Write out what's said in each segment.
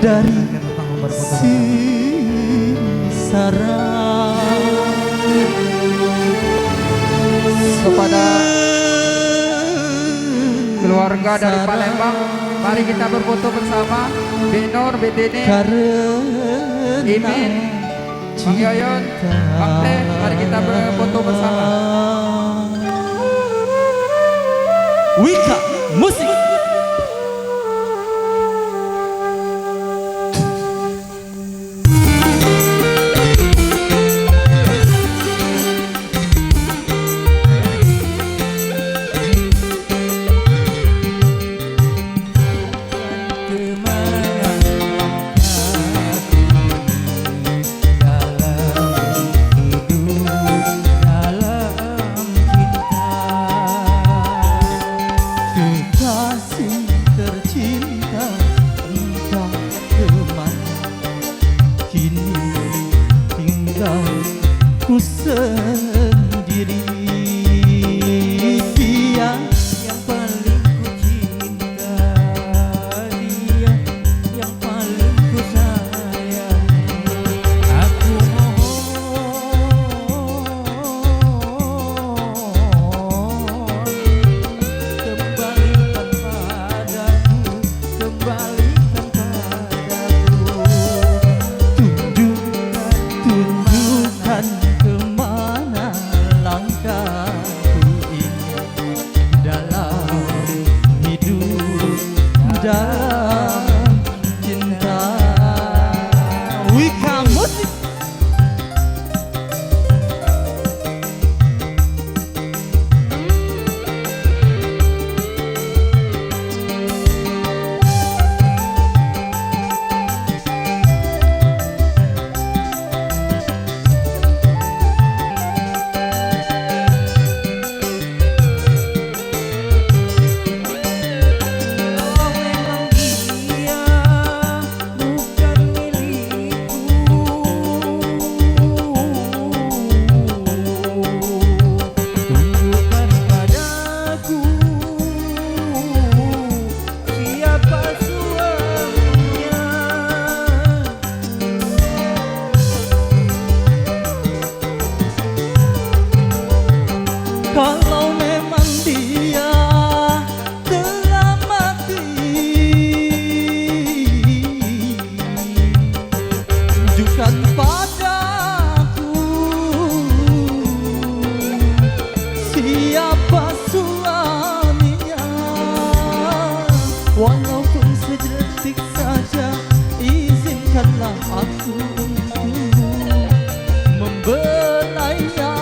dari Singsara. Kepada keluarga dari Palembang, mari kita berfoto bersama. Binur, Betini, Imin, Bang Yoyon, Bang Teh, mari kita berfoto bersama. Wika Musik. Ku sendiri, dia yang paling ku cinta, dia yang paling ku sayang. Aku mohon kembalikan padaku, kembalikan padaku. Tunjukkan kemana langkahku ini dalam hidup, dalam cinta. Wika Musik. Kalau memang dia telah mati, tunjukkan padaku siapa suaminya. Walaupun sedetik saja, izinkanlah aku untuk membelainya.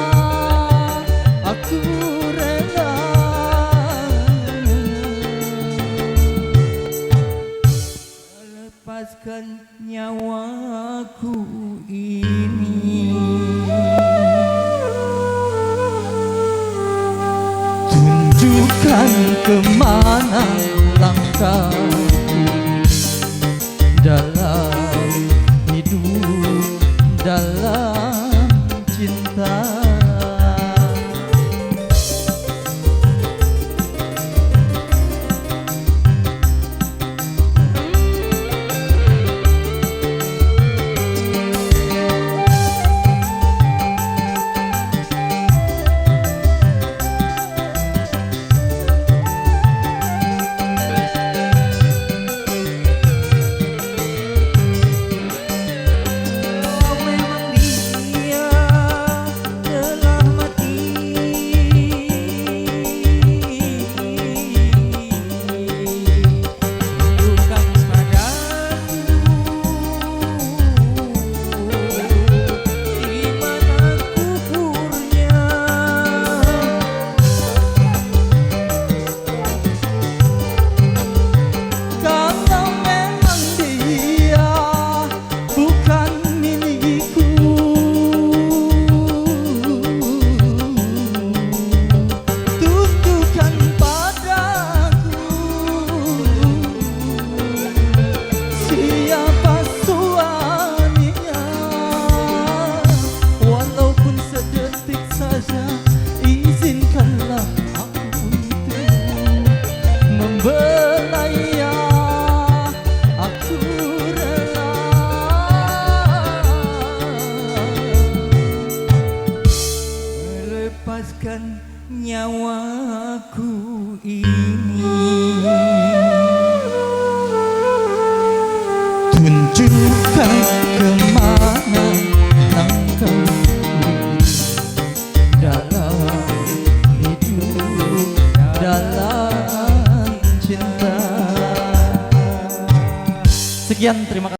Aku rela melepaskan nyawaku ini. Tunjukkan kemana langkahku dalam hidup, dalam cinta. berikan nyawaku ini. Tunjukkan kemana langkah dalam hidup, dalam cinta. Sekian, terima kasih.